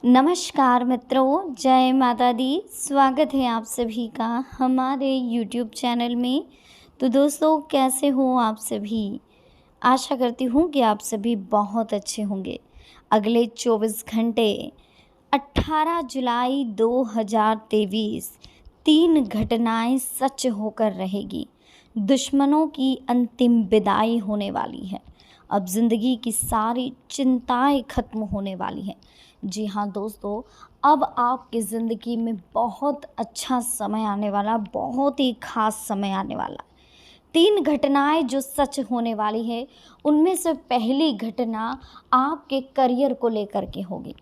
नमस्कार मित्रों, जय माता दी। स्वागत है आप सभी का हमारे YouTube चैनल में। तो दोस्तों, कैसे हो आप सभी? आशा करती हूँ कि आप सभी बहुत अच्छे होंगे। अगले 24 घंटे 18 जुलाई 2023 3 घटनाएं सच होकर रहेगी। दुश्मनों की अंतिम विदाई होने वाली है। अब ज़िंदगी की सारी चिंताएं खत्म होने वाली हैं। जी हाँ दोस्तों, अब आपकी ज़िंदगी में बहुत अच्छा समय आने वाला, बहुत ही ख़ास समय आने वाला। 3 घटनाएं जो सच होने वाली है, उनमें से पहली घटना आपके करियर को लेकर के होगी।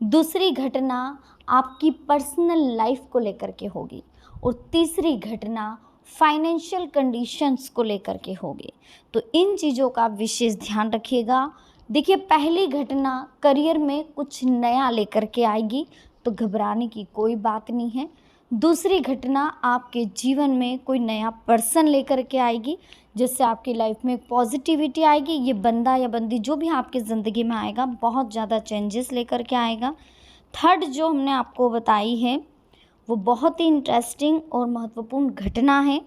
दूसरी घटना आपकी पर्सनल लाइफ को लेकर के होगी और तीसरी घटना फाइनेंशियल कंडीशंस को लेकर के होगी। तो इन चीज़ों का विशेष ध्यान रखिएगा। देखिए, पहली घटना करियर में कुछ नया लेकर के आएगी, तो घबराने की कोई बात नहीं है। दूसरी घटना आपके जीवन में कोई नया पर्सन लेकर के आएगी, जिससे आपकी लाइफ में पॉजिटिविटी आएगी। ये बंदा या बंदी जो भी आपकी ज़िंदगी में आएगा, बहुत ज़्यादा चेंजेस लेकर के आएगा। थर्ड जो हमने आपको बताई है, वो बहुत ही इंटरेस्टिंग और महत्वपूर्ण घटना है।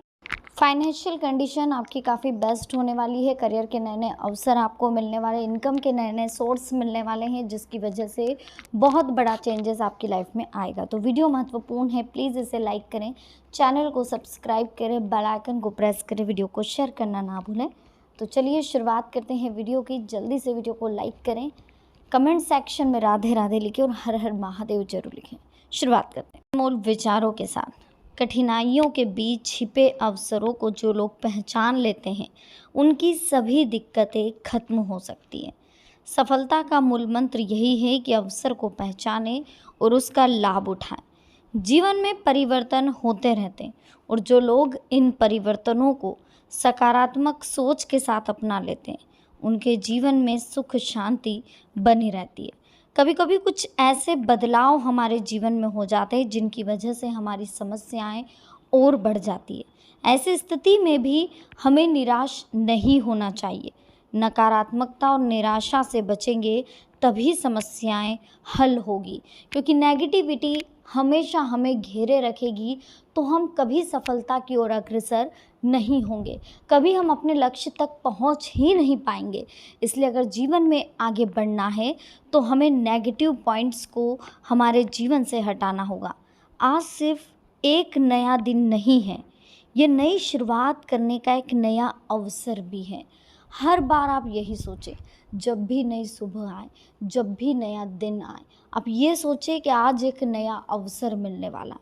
फाइनेंशियल कंडीशन आपकी काफ़ी बेस्ट होने वाली है। करियर के नए नए अवसर आपको मिलने वाले, इनकम के नए नए सोर्स मिलने वाले हैं, जिसकी वजह से बहुत बड़ा चेंजेस आपकी लाइफ में आएगा। तो वीडियो महत्वपूर्ण है, प्लीज़ इसे लाइक करें, चैनल को सब्सक्राइब करें, बेल आइकन को प्रेस करें, वीडियो को शेयर करना ना भूलें। तो चलिए शुरुआत करते हैं वीडियो की। जल्दी से वीडियो को लाइक करें, कमेंट सेक्शन में राधे राधे लिखें और हर हर महादेव जरूर लिखें। शुरुआत करते हैं मूल विचारों के साथ। कठिनाइयों के बीच छिपे अवसरों को जो लोग पहचान लेते हैं, उनकी सभी दिक्कतें खत्म हो सकती हैं। सफलता का मूल मंत्र यही है कि अवसर को पहचानें और उसका लाभ उठाएं। जीवन में परिवर्तन होते रहते हैं और जो लोग इन परिवर्तनों को सकारात्मक सोच के साथ अपना लेते हैं, उनके जीवन में सुख शांति बनी रहती है। कभी कभी कुछ ऐसे बदलाव हमारे जीवन में हो जाते हैं, जिनकी वजह से हमारी समस्याएं और बढ़ जाती है। ऐसी स्थिति में भी हमें निराश नहीं होना चाहिए। नकारात्मकता और निराशा से बचेंगे तभी समस्याएं हल होगी, क्योंकि नेगेटिविटी हमेशा हमें घेरे रखेगी, तो हम कभी सफलता की ओर अग्रसर नहीं होंगे, कभी हम अपने लक्ष्य तक पहुंच ही नहीं पाएंगे। इसलिए अगर जीवन में आगे बढ़ना है, तो हमें नेगेटिव पॉइंट्स को हमारे जीवन से हटाना होगा। आज सिर्फ एक नया दिन नहीं है, ये नई शुरुआत करने का एक नया अवसर भी है। हर बार आप यही सोचें, जब भी नई सुबह आए, जब भी नया दिन आए, आप ये सोचें कि आज एक नया अवसर मिलने वाला,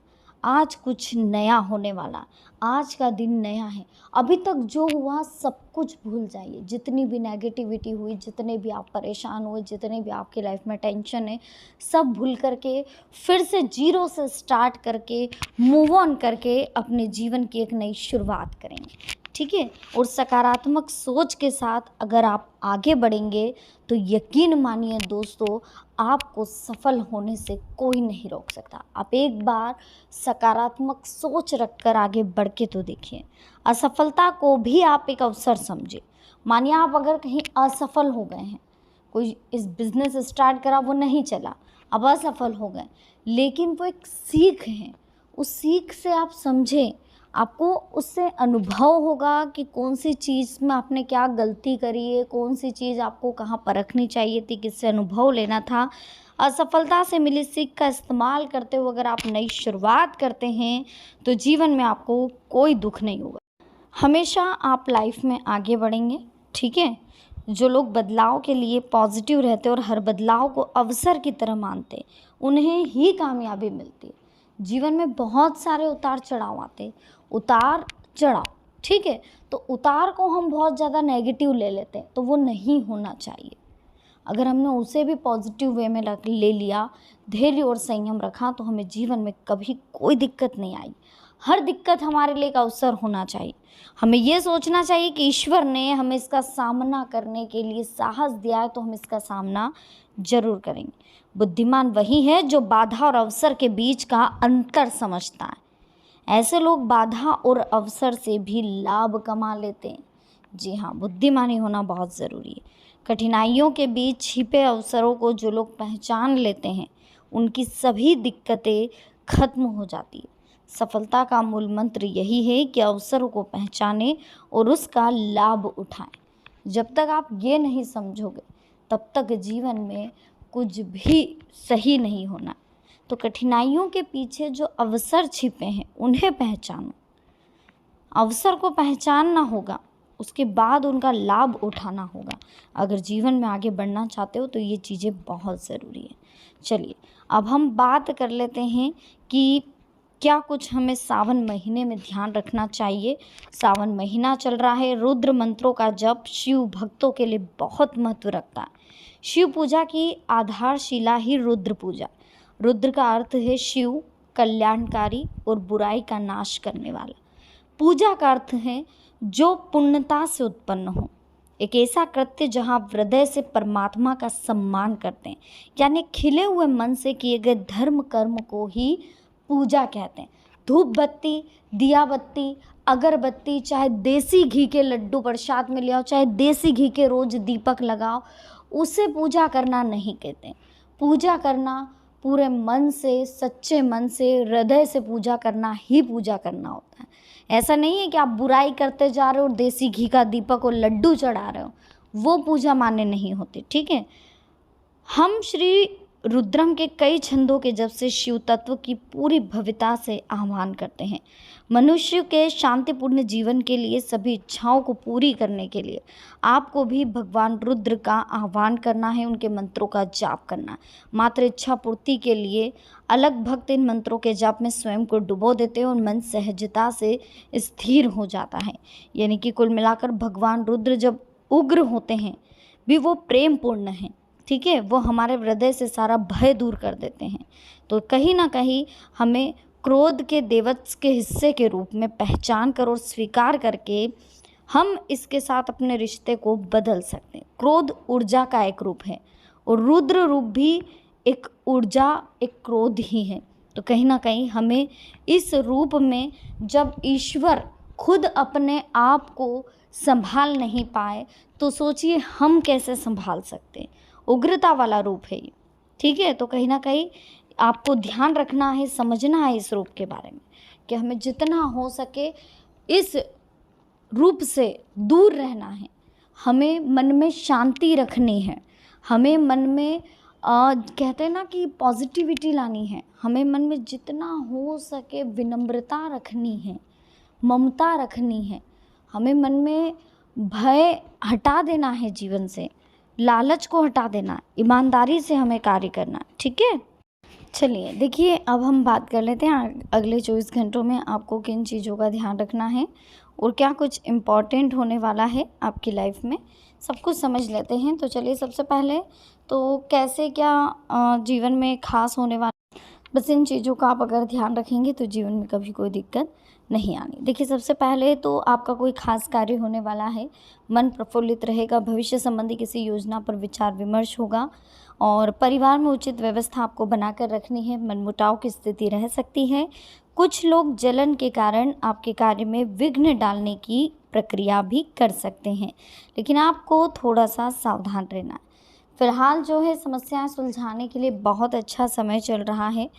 आज कुछ नया होने वाला, आज का दिन नया है। अभी तक जो हुआ सब कुछ भूल जाइए। जितनी भी नेगेटिविटी हुई, जितने भी आप परेशान हुए, जितने भी आपकी लाइफ में टेंशन है, सब भूल करके फिर से जीरो से स्टार्ट करके मूव ऑन करके अपने जीवन की एक नई शुरुआत करेंगे। ठीक है, और सकारात्मक सोच के साथ अगर आप आगे बढ़ेंगे, तो यकीन मानिए दोस्तों, आपको सफल होने से कोई नहीं रोक सकता। आप एक बार सकारात्मक सोच रखकर आगे बढ़ के तो देखिए। असफलता को भी आप एक अवसर समझिए। मानिए आप अगर कहीं असफल हो गए हैं, कोई इस बिज़नेस स्टार्ट करा, वो नहीं चला, अब असफल हो गए, लेकिन वो एक सीख है। उस सीख से आप समझें, आपको उससे अनुभव होगा कि कौन सी चीज़ में आपने क्या गलती करी है, कौन सी चीज़ आपको कहाँ परखनी चाहिए थी, किससे अनुभव लेना था। असफलता से मिली सीख का इस्तेमाल करते हुए अगर आप नई शुरुआत करते हैं, तो जीवन में आपको कोई दुख नहीं होगा। हमेशा आप लाइफ में आगे बढ़ेंगे। ठीक है, जो लोग बदलाव के लिए पॉजिटिव रहते और हर बदलाव को अवसर की तरह मानते, उन्हें ही कामयाबी मिलती है। जीवन में बहुत सारे उतार चढ़ाव आते, उतार चढ़ाव, ठीक है, तो उतार को हम बहुत ज़्यादा नेगेटिव ले लेते हैं, तो वो नहीं होना चाहिए। अगर हमने उसे भी पॉजिटिव वे में ले लिया, धैर्य और संयम रखा, तो हमें जीवन में कभी कोई दिक्कत नहीं आई। हर दिक्कत हमारे लिए एक अवसर होना चाहिए। हमें ये सोचना चाहिए कि ईश्वर ने हमें इसका सामना करने के लिए साहस दिया है, तो हम इसका सामना जरूर करेंगे। बुद्धिमान वही है जो बाधा और अवसर के बीच का अंतर समझता है। ऐसे लोग बाधा और अवसर से भी लाभ कमा लेते हैं। जी हाँ, बुद्धिमानी होना बहुत ज़रूरी है। कठिनाइयों के बीच छिपे अवसरों को जो लोग पहचान लेते हैं, उनकी सभी दिक्कतें खत्म हो जाती है। सफलता का मूल मंत्र यही है कि अवसरों को पहचानें और उसका लाभ उठाएं। जब तक आप ये नहीं समझोगे तब तक जीवन में कुछ भी सही नहीं होना। तो कठिनाइयों के पीछे जो अवसर छिपे हैं उन्हें पहचानो। अवसर को पहचानना होगा, उसके बाद उनका लाभ उठाना होगा। अगर जीवन में आगे बढ़ना चाहते हो तो ये चीज़ें बहुत ज़रूरी है। चलिए अब हम बात कर लेते हैं कि क्या कुछ हमें सावन महीने में ध्यान रखना चाहिए। सावन महीना चल रहा है, रुद्र मंत्रों का जप शिव भक्तों के लिए बहुत महत्व रखता है। शिव पूजा की आधारशिला ही रुद्र पूजा। रुद्र का अर्थ है शिव, कल्याणकारी और बुराई का नाश करने वाला। पूजा का अर्थ है जो पुण्यता से उत्पन्न हो, एक ऐसा कृत्य जहाँ आप हृदय से परमात्मा का सम्मान करते हैं, यानी खिले हुए मन से किए गए धर्म कर्म को ही पूजा कहते हैं। धूप बत्ती, दिया बत्ती, अगरबत्ती, चाहे देसी घी के लड्डू प्रसाद में ले आओ, चाहे देसी घी के रोज दीपक लगाओ, उसे पूजा करना नहीं कहते। पूजा करना पूरे मन से, सच्चे मन से, हृदय से पूजा करना ही पूजा करना होता है। ऐसा नहीं है कि आप बुराई करते जा रहे हो और देसी घी का दीपक और लड्डू चढ़ा रहे हो, वो पूजा मान्य नहीं होती। ठीक है, हम श्री रुद्रम के कई छंदों के जब से शिव तत्व की पूरी भव्यता से आह्वान करते हैं। मनुष्य के शांतिपूर्ण जीवन के लिए, सभी इच्छाओं को पूरी करने के लिए आपको भी भगवान रुद्र का आह्वान करना है, उनके मंत्रों का जाप करना। मात्र इच्छा पूर्ति के लिए अलग भक्त इन मंत्रों के जाप में स्वयं को डुबो देते हैं और मन सहजता से स्थिर हो जाता है। यानी कि कुल मिलाकर भगवान रुद्र जब उग्र होते हैं भी वो प्रेम पूर्ण हैं। ठीक है, वो हमारे हृदय से सारा भय दूर कर देते हैं। तो कहीं ना कहीं हमें क्रोध के देवत्स के हिस्से के रूप में पहचान कर और स्वीकार करके हम इसके साथ अपने रिश्ते को बदल सकते हैं। क्रोध ऊर्जा का एक रूप है और रुद्र रूप भी एक ऊर्जा, एक क्रोध ही है। तो कहीं ना कहीं हमें इस रूप में जब ईश्वर खुद अपने आप को संभाल नहीं पाए तो सोचिए हम कैसे संभाल सकते हैं। उग्रता वाला रूप है ये। ठीक है, तो कहीं ना कहीं आपको ध्यान रखना है, समझना है इस रूप के बारे में कि हमें जितना हो सके इस रूप से दूर रहना है। हमें मन में शांति रखनी है, हमें मन में कहते हैं ना कि पॉजिटिविटी लानी है। हमें मन में जितना हो सके विनम्रता रखनी है, ममता रखनी है। हमें मन में भय हटा देना है, जीवन से लालच को हटा देना, ईमानदारी से हमें कार्य करना। ठीक है, चलिए देखिए अब हम बात कर लेते हैं अगले 24 घंटों में आपको किन चीज़ों का ध्यान रखना है और क्या कुछ इम्पॉर्टेंट होने वाला है आपकी लाइफ में, सब कुछ समझ लेते हैं। तो चलिए सबसे पहले तो कैसे क्या जीवन में खास होने वाला, बस इन चीज़ों का आप अगर ध्यान रखेंगे तो जीवन में कभी कोई दिक्कत नहीं आनी। देखिए सबसे पहले तो आपका कोई खास कार्य होने वाला है, मन प्रफुल्लित रहेगा, भविष्य संबंधी किसी योजना पर विचार विमर्श होगा और परिवार में उचित व्यवस्था आपको बनाकर रखनी है। मनमुटाव की स्थिति रह सकती है। कुछ लोग जलन के कारण आपके कार्य में विघ्न डालने की प्रक्रिया भी कर सकते हैं, लेकिन आपको थोड़ा सा सावधान रहना है। फिलहाल जो है समस्याएं सुलझाने के लिए बहुत अच्छा समय चल रहा है।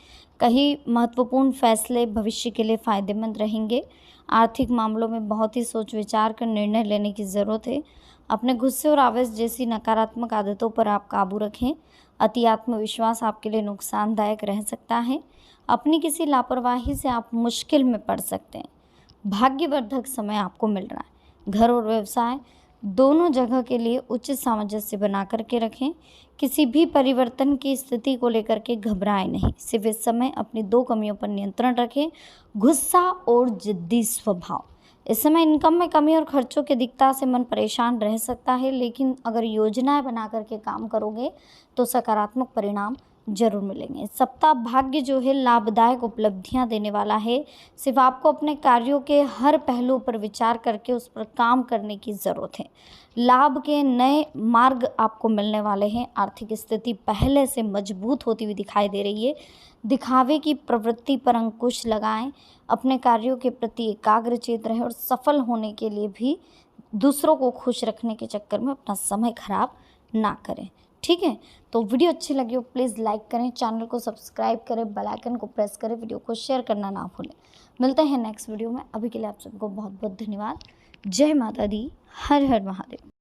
कई महत्वपूर्ण फैसले भविष्य के लिए फ़ायदेमंद रहेंगे। आर्थिक मामलों में बहुत ही सोच विचार कर निर्णय लेने की ज़रूरत है। अपने गुस्से और आवेश जैसी नकारात्मक आदतों पर आप काबू रखें। अति आत्मविश्वास आपके लिए नुकसानदायक रह सकता है। अपनी किसी लापरवाही से आप मुश्किल में पड़ सकते हैं। भाग्यवर्धक समय आपको मिल रहा है। घर और व्यवसाय दोनों जगह के लिए उचित सामंजस्य बना करके रखें। किसी भी परिवर्तन की स्थिति को लेकर के घबराएं नहीं। सिर्फ इस समय अपनी 2 कमियों पर नियंत्रण रखें, गुस्सा और जिद्दी स्वभाव। इस समय इनकम में कमी और खर्चों की अधिकता से मन परेशान रह सकता है, लेकिन अगर योजनाएं बना करके काम करोगे तो सकारात्मक परिणाम जरूर मिलेंगे। सप्ताह भाग्य जो है लाभदायक उपलब्धियां देने वाला है। सिर्फ आपको अपने कार्यों के हर पहलू पर विचार करके उस पर काम करने की ज़रूरत है। लाभ के नए मार्ग आपको मिलने वाले हैं। आर्थिक स्थिति पहले से मजबूत होती हुई दिखाई दे रही है। दिखावे की प्रवृत्ति पर अंकुश लगाएं। अपने कार्यों के प्रति एकाग्रचित रहें और सफल होने के लिए भी दूसरों को खुश रखने के चक्कर में अपना समय खराब ना करें। ठीक है। तो वीडियो अच्छी लगी हो प्लीज़ लाइक करें, चैनल को सब्सक्राइब करें, बेल आइकन को प्रेस करें, वीडियो को शेयर करना ना भूलें। मिलते हैं नेक्स्ट वीडियो में, अभी के लिए आप सबको बहुत बहुत धन्यवाद। जय माता दी, हर हर महादेव।